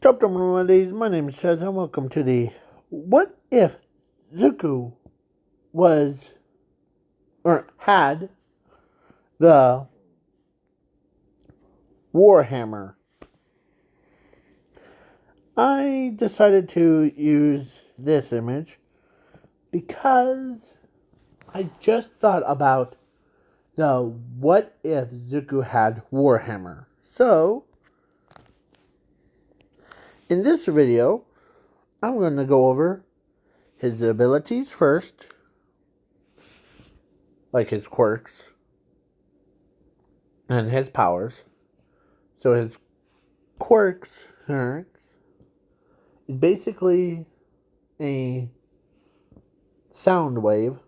Top ladies, my name is Chaz and welcome to the What If Zuko was or had the Warhammer. I decided to use this image because I just thought about the What If Zuko had Warhammer. So, in this video, I'm going to go over his abilities first, like his quirks and his powers. So his quirks is basically a sound wave,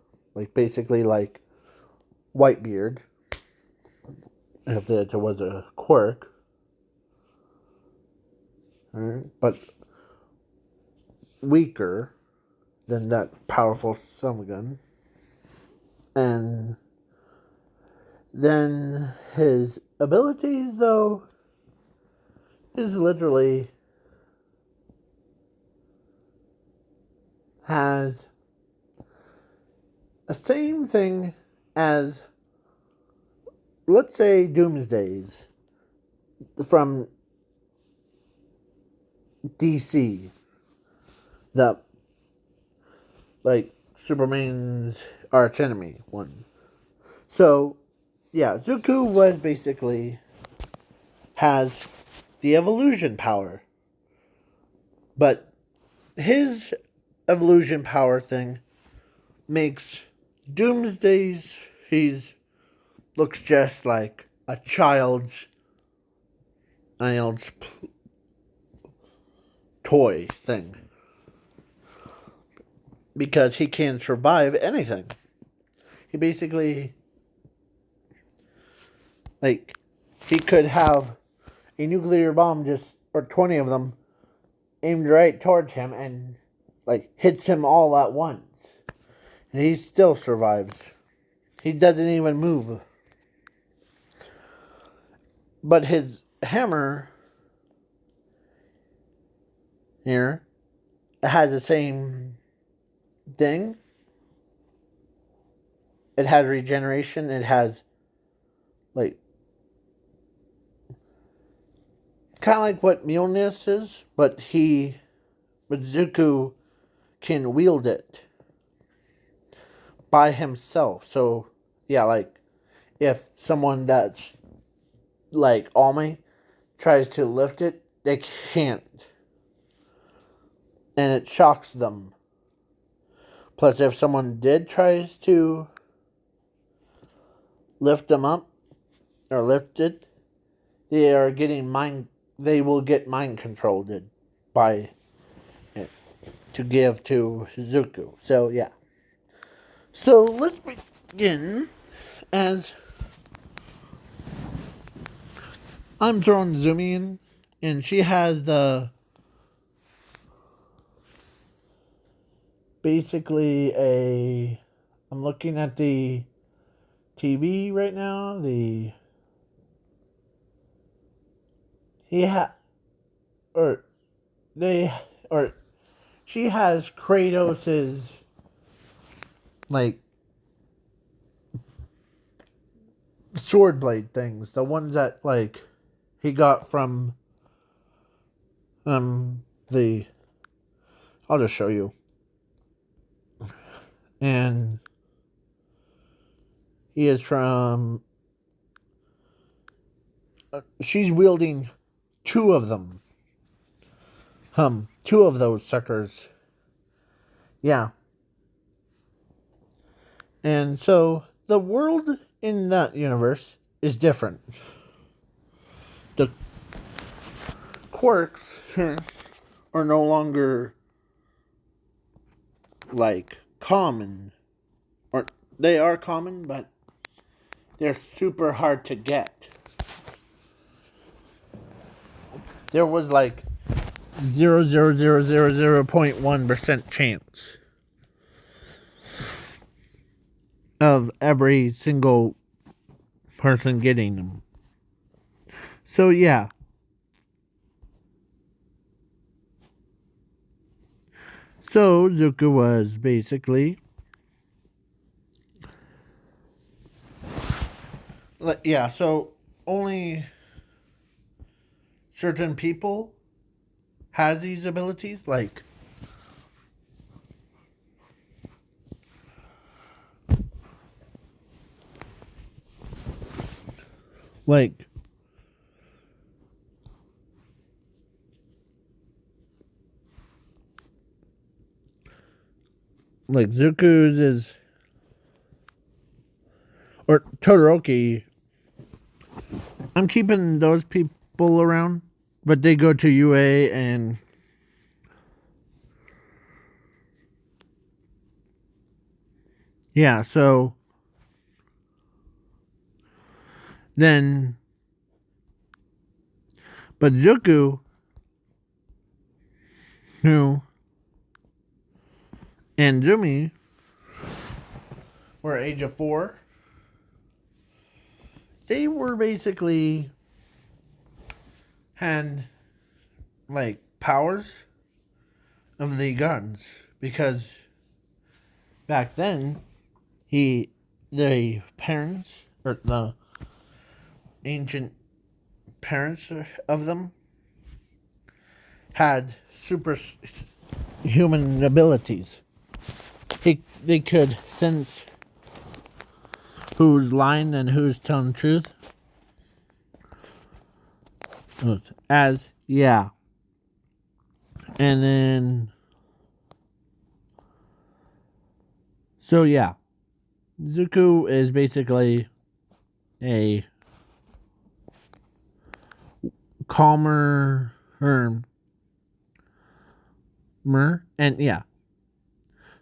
basically like Whitebeard, if it was a quirk. But weaker than that powerful subgun. And then his abilities, though, is literally has the same thing as, let's say, Doomsday's from DC. The, Superman's archenemy one. So, yeah, Zuko was basically has the evolution power. But his evolution power thing makes Doomsday's, looks just like a child's toy thing. Because he can survive anything. He basically, he could have a nuclear bomb or 20 of them, aimed right towards him and, hits him all at once. And he still survives. He doesn't even move. But his hammer here has the same thing. It has regeneration. It has, kind of like what Mjolnir is, but Zuko can wield it by himself. So, yeah, if someone that's like Almi tries to lift it, they can't. And it shocks them. Plus, if someone tries to lift them up or lift it, they will get mind controlled by it to give to Zuko. So, yeah. So, let's begin as I'm throwing Zumi in, and she has I'm looking at the TV right now, she has Kratos's, sword blade things, the ones that, he got from, I'll just show you. And he is from, she's wielding two of them. Two of those suckers. Yeah. And so, the world in that universe is different. The quirks are no longer, common. Or, they are common, but they're super hard to get. There was 0.1% chance of every single person getting them. So yeah, So Zuko was basically, yeah. So only certain people has these abilities, like Zuko's is, or Todoroki. I'm keeping those people around, but they go to UA and yeah. So then, but Zuko, who and Zumi were age of 4. They were basically had powers of the guns because back then the parents or the ancient parents of them had human abilities. They could sense who's lying and who's telling the truth. As yeah. And then so yeah. Zuko is basically a calmer and yeah.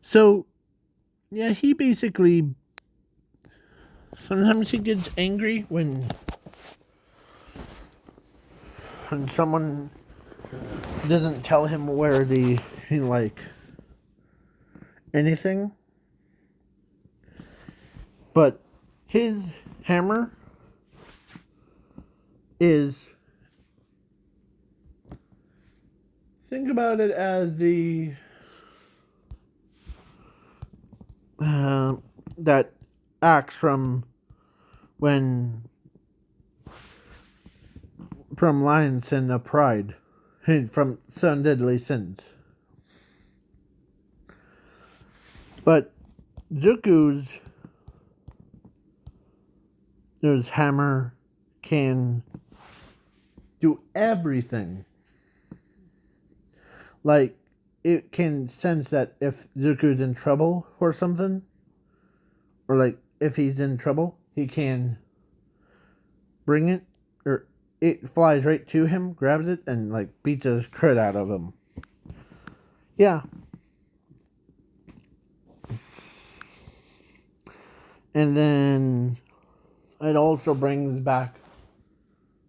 So yeah, he basically sometimes he gets angry when someone doesn't tell him where anything. But his hammer is, think about it as that axe from Lion's Sin of Pride, from Seven Deadly Sins. But Zuko's hammer can do everything. Like, it can sense that if Zuko's in trouble or something, or if he's in trouble, he can bring it, or it flies right to him, grabs it, and beats the crud out of him. Yeah. And then it also brings back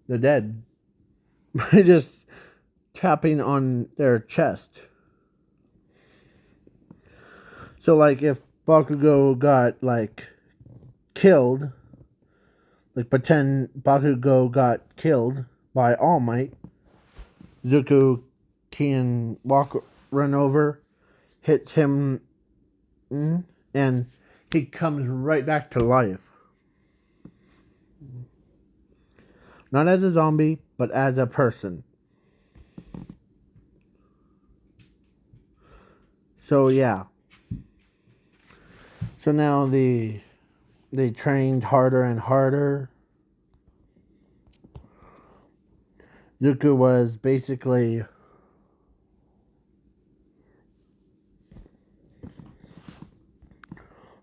the dead by just tapping on their chest. So if Bakugo got killed, pretend Bakugo got killed by All Might, Zuko can run over, hits him, and he comes right back to life. Not as a zombie, but as a person. So yeah. So now they trained harder and harder. Zuko was basically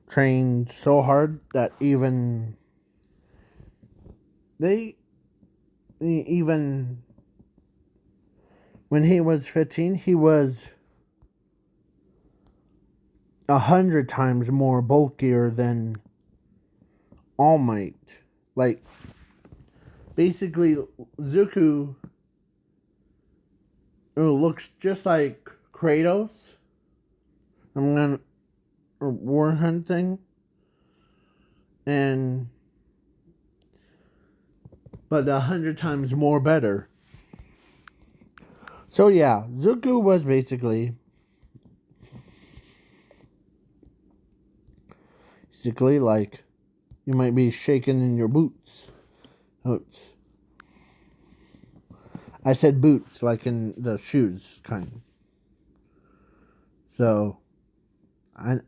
trained so hard that even when he was 15, he was 100 times more bulkier than All Might. Basically, Zuko looks just like Kratos. I'm gonna War Hunt thing, but 100 times more better. So yeah, Zuko was basically basically like you might be shaking in your boots. Boots. I said boots, like in the shoes kind. So, I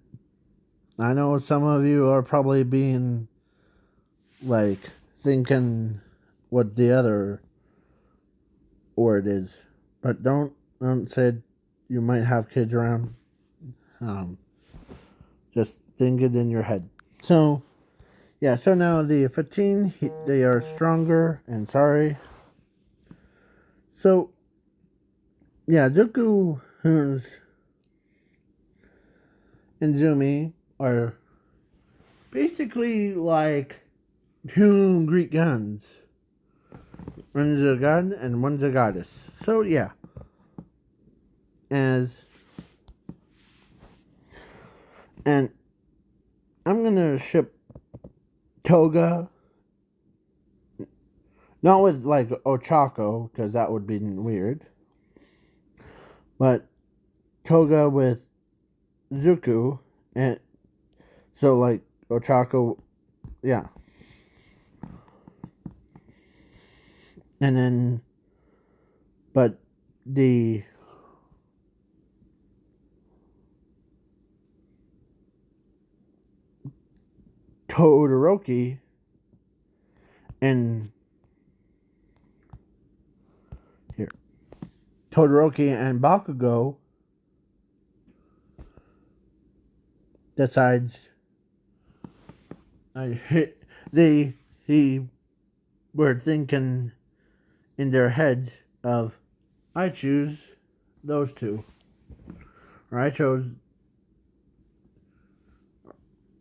know some of you are probably being like thinking what the other word is, but don't say you might have kids around. Um, just think it in your head. So, yeah. So now the 15, they are stronger and sorry. So, yeah, Zuku and Zumi are basically like two Greek gods. One's a god and one's a goddess. So yeah, as and I'm gonna ship Toga, not with like Ochako because that would be weird, but Toga with Zuku, and so like Ochako, yeah, and then but the Todoroki and here Todoroki and Bakugo decides he were thinking in their heads of I choose those two, or I chose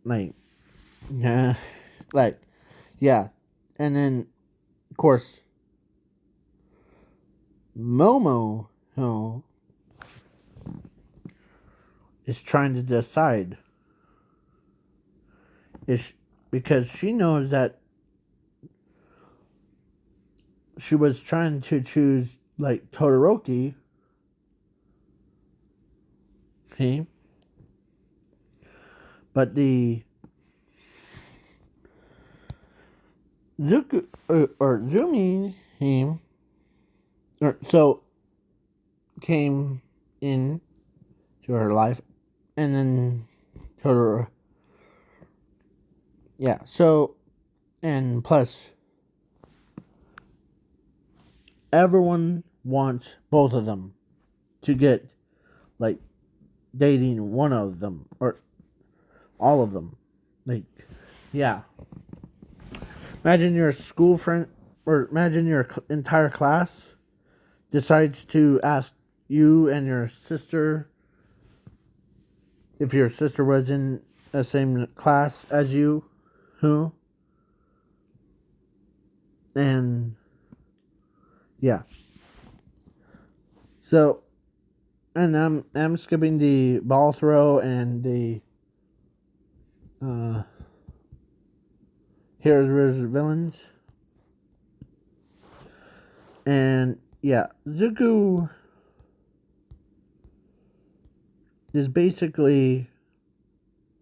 like yeah, like yeah, and then of course Momo is trying to decide is because she knows that she was trying to choose like Todoroki, okay, but the Zuku or Zumi so came in to her life, and then Todoroki, yeah. So and plus, everyone wants both of them to get like dating one of them or all of them. Like, yeah. Imagine your school friend, or imagine your entire class decides to ask you and your sister, if your sister was in the same class as you, who, and yeah. So, and I'm skipping the ball throw and the heroes versus villains, and yeah, Zuko is basically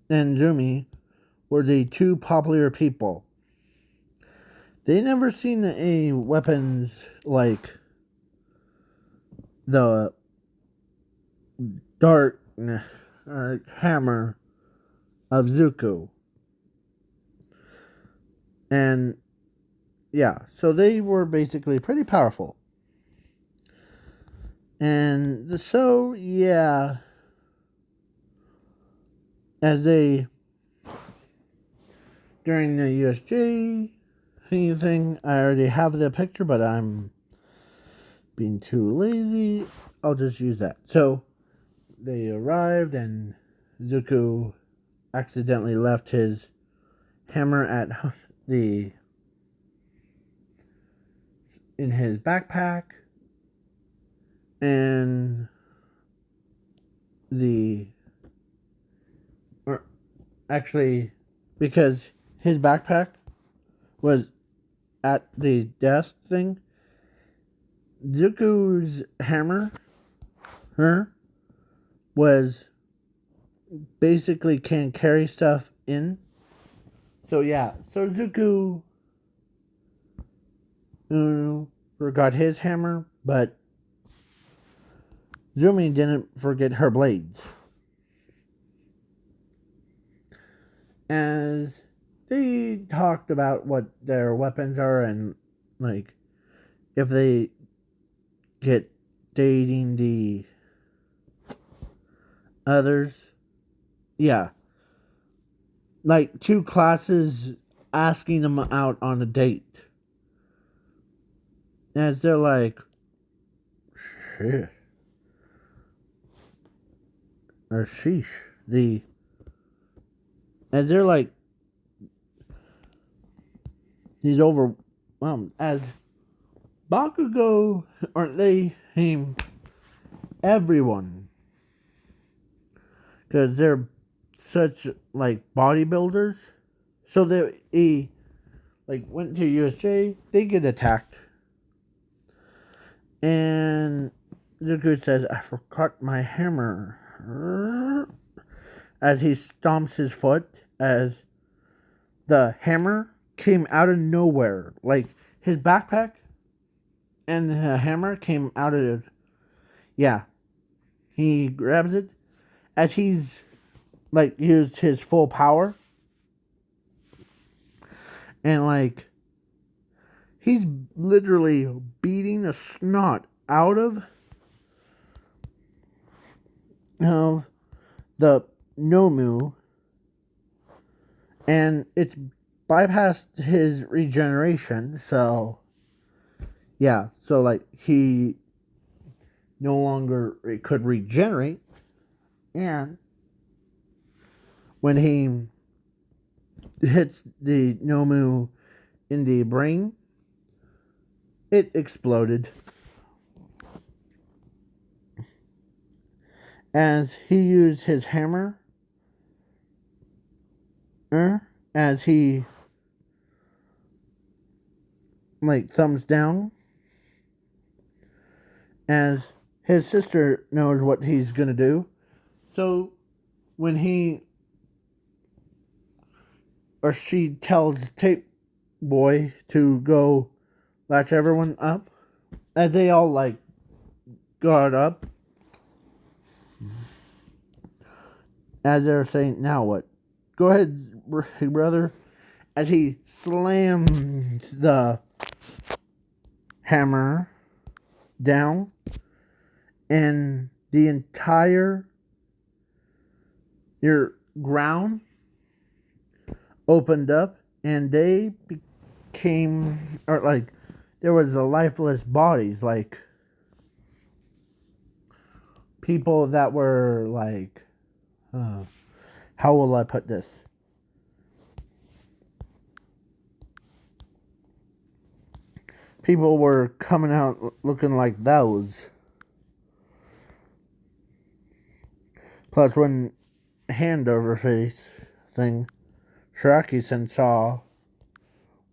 and Zumi were the two popular people. They never seen any weapons like the dart or hammer of Zuko. And yeah, so they were basically pretty powerful. And so, yeah, as they, during the USJ thing, I already have the picture, but I'm being too lazy. I'll just use that. So, they arrived, and Zuko accidentally left his hammer at the in his backpack, and the or actually because his backpack was at the desk thing, Zuko's hammer was basically can carry stuff in So yeah, so Zuko forgot his hammer, but Zumi didn't forget her blades. As they talked about what their weapons are and like if they get dating the others. Yeah. Like two classes asking them out on a date. As they're like, shit. Or sheesh. As they're like, he's overwhelmed. As Bakugo, aren't they aim everyone. Because they're such like bodybuilders. So they like went to USJ, they get attacked. And Zuko says, I forgot my hammer. As he stomps his foot, as the hammer came out of nowhere. Like his backpack and the hammer came out of. Yeah. He grabs it as he's like used his full power. And like he's literally beating the snot out of the Nomu, and it's bypassed his regeneration. So yeah, so like he no longer could regenerate, and when he hits the Nomu in the brain, it exploded. As he used his hammer, as he like thumbs down, as his sister knows what he's gonna do. So when he or she tells Tape Boy to go latch everyone up, as they all like got up, as they're saying, now what? Go ahead, brother. As he slams the hammer down, and the entire your ground opened up, and they became, or like there was a lifeless bodies, like people that were like, how will I put this? People were coming out looking like those. Plus, when hand over face thing Shiraki-sen saw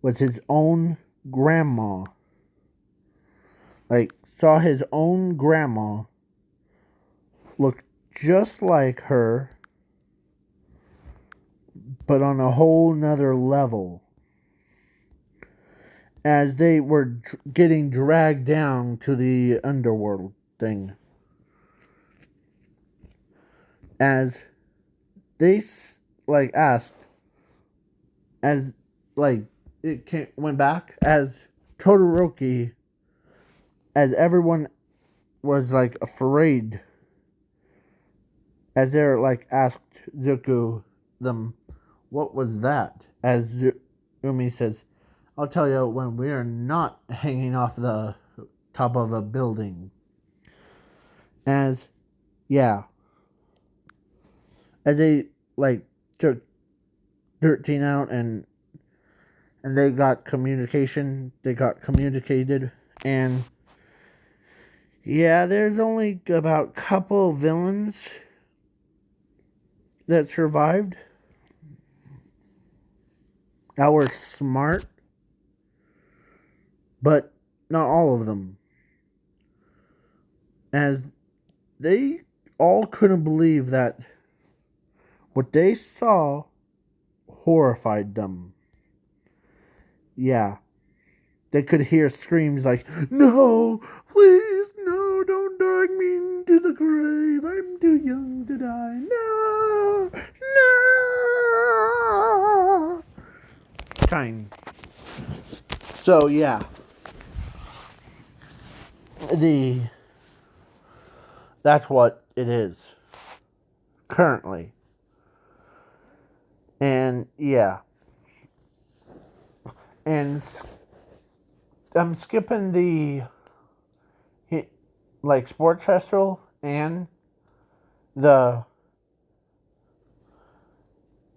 was his own grandma. Like, saw his own grandma look just like her, but on a whole nother level. As they were getting dragged down to the underworld thing. As they like asked, as like it went back, as Todoroki, as everyone was like afraid, as they're like asked Zuko them, what was that? As Umi says, I'll tell you when we are not hanging off the top of a building. As yeah, as they like took 13 out, and they got communication. They got communicated, and yeah, there's only about a couple villains that survived that were smart, but not all of them. As they all couldn't believe that what they saw horrified them. Yeah. They could hear screams like, "No, please, no, don't drag me into the grave. I'm too young to die. No, no." Kind. So, yeah. That's what it is currently. And, yeah. And I'm skipping the like sports festival and the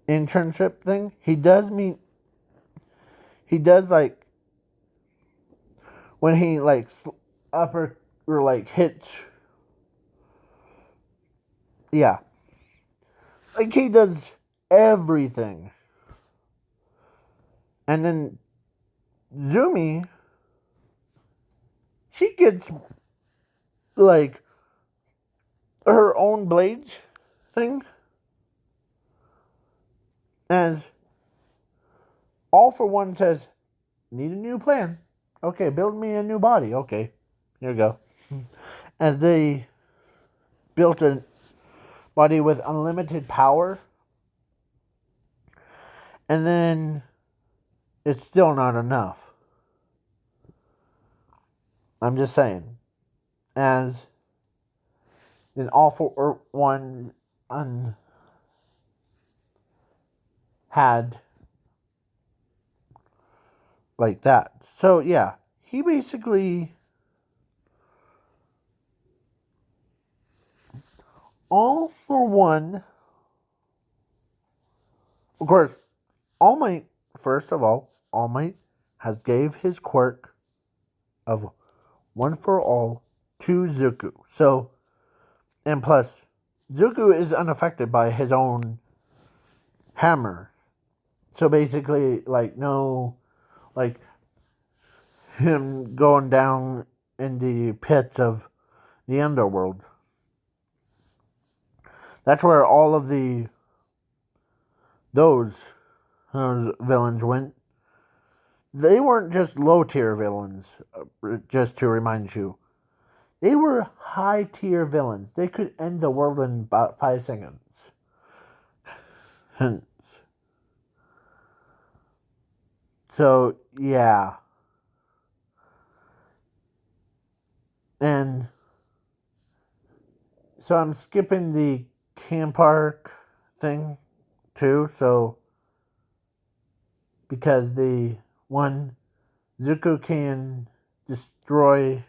internship thing. He does like when he like upper or like hits. Yeah, like he does everything. And then Zumi, she gets like her own blades thing. As All For One says, need a new plan. Okay, build me a new body. Okay, here we go. As they built a body with unlimited power, and then it's still not enough. I'm just saying. As then All For One had like that. So yeah, he basically All For One. Of course, All Might. First of All Might has gave his quirk of One For All to Zuko. So, and plus, Zuko is unaffected by his own hammer. So basically, like no, like him going down in the pits of the underworld. That's where all of those villains went. They weren't just low tier villains, just to remind you. They were high tier villains. They could end the world in about 5 seconds. Hence. So, yeah. And so I'm skipping the camp park thing too. So, because the one Zuko can destroy,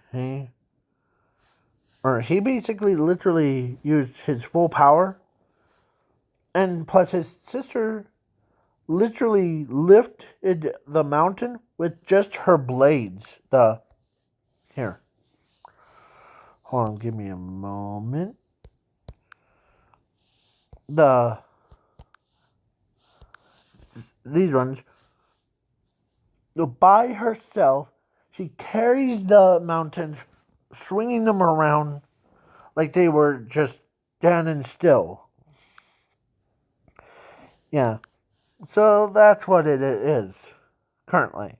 or he basically literally used his full power. And plus, his sister literally lifted the mountain with just her blades. Here. Hold on, give me a moment. These ones, by herself, she carries the mountains, swinging them around like they were just standing still. Yeah. So that's what it is currently.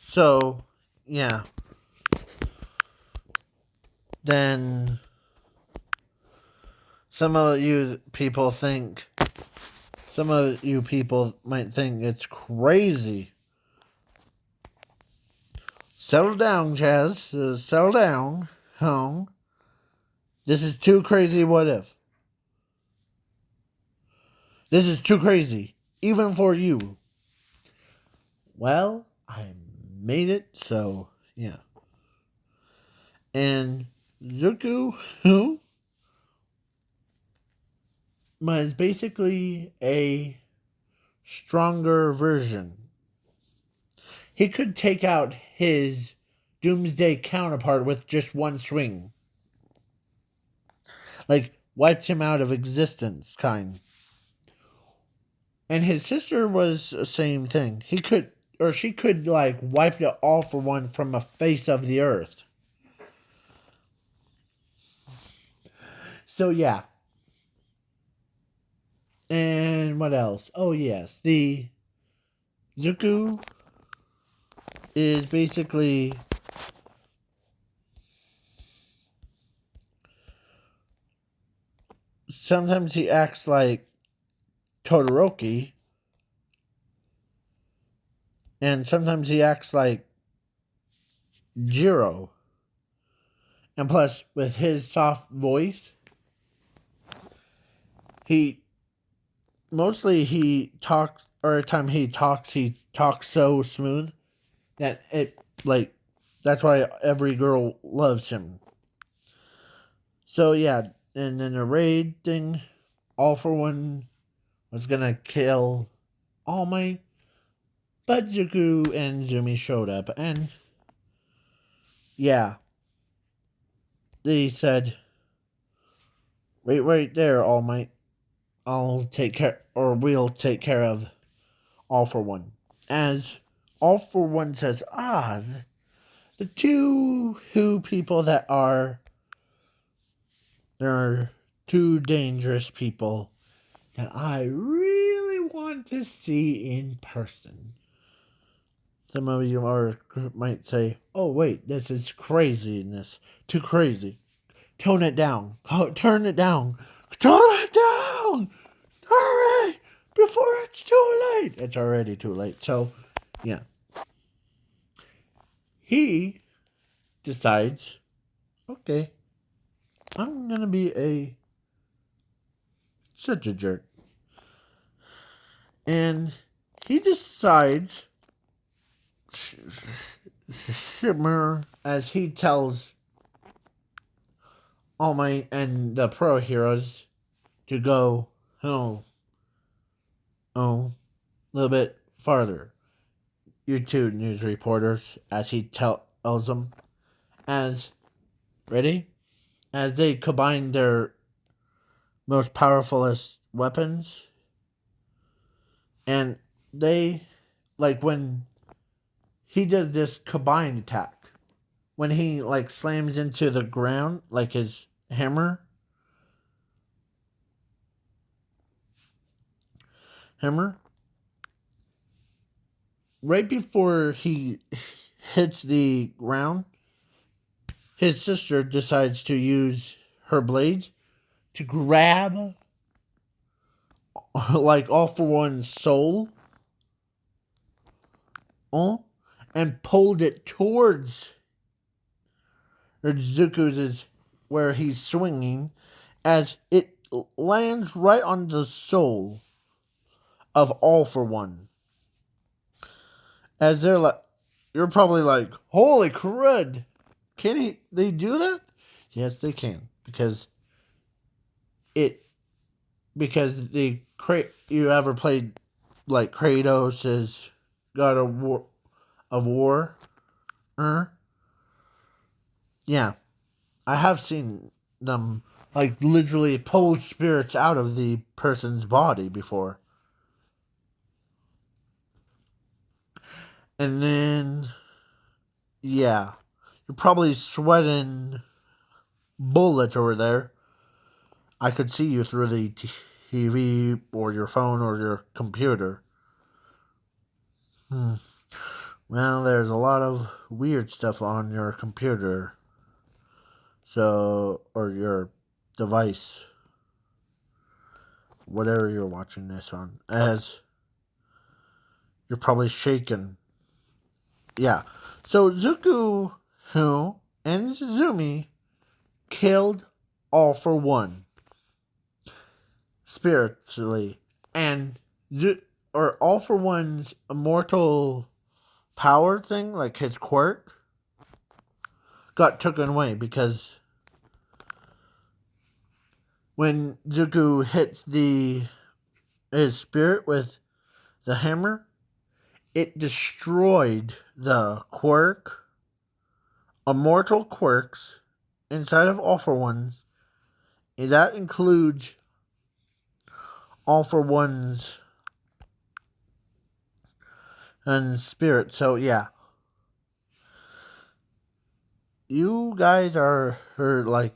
So, yeah. Then some of you people might think it's crazy. Settle down, Chaz. Settle down. Home. This is too crazy. What if? This is too crazy. Even for you. Well, I made it, so yeah. And Zuko, who is basically a stronger version. He could take out his Doomsday counterpart with just one swing. Like, wiped him out of existence, kind. And his sister was the same thing. She could, like, wipe it All For One from the face of the earth. So, yeah. And what else? Oh yes, the Zuko is basically sometimes he acts like Todoroki, and sometimes he acts like Jiro. And plus, with his soft voice, he he talks, or every time he talks so smooth that it, like, that's why every girl loves him. So, yeah, and then the raid thing, All for One was gonna kill All Might, but Zuko and Zumi showed up, and yeah, they said, wait right there, All Might. I'll take care, or we'll take care of All for One. As All for One says, the two who people that are, there are two dangerous people that I really want to see in person. Some of you might say, oh wait, this is craziness. Too crazy. Tone it down. Turn it down. Turn it down! Hurry! Before it's too late. It's already too late. So, yeah. He decides, okay, I'm gonna be such a jerk. And he decides, Shimmer, as he tells All Might and the pro heroes to go, a little bit farther. You two news reporters, as he tells them, as, ready? As they combine their most powerfulest weapons, and they, like, when he does this combined attack, when he, like, slams into the ground, like his hammer, right before he hits the ground, his sister decides to use her blades to grab, like, All for One's soul, and pulled it towards Zuko's, where he's swinging, as it lands right on the soul of All for One. As they're like, you're probably like, holy crud! They do that? Yes, they can, because you ever played, like, Kratos' God of War? Yeah, I have seen them, like, literally pull spirits out of the person's body before. And then, yeah, you're probably sweating bullets over there. I could see you through the TV or your phone or your computer. Well, there's a lot of weird stuff on your computer. So, or your device. Whatever you're watching this on. As you're probably shaking. Yeah. So, Zuko, and Zumi killed All for One. Spiritually. And All for One's immortal power thing, like his quirk, got taken away because when Zuko hits his spirit with the hammer, it destroyed the immortal quirks inside of All for One's. And that includes All for One's and spirit. So yeah, you guys are like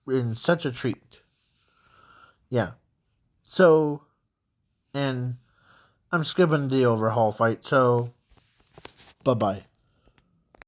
in such a treat. Yeah. So And I'm skipping the overhaul fight, so bye-bye.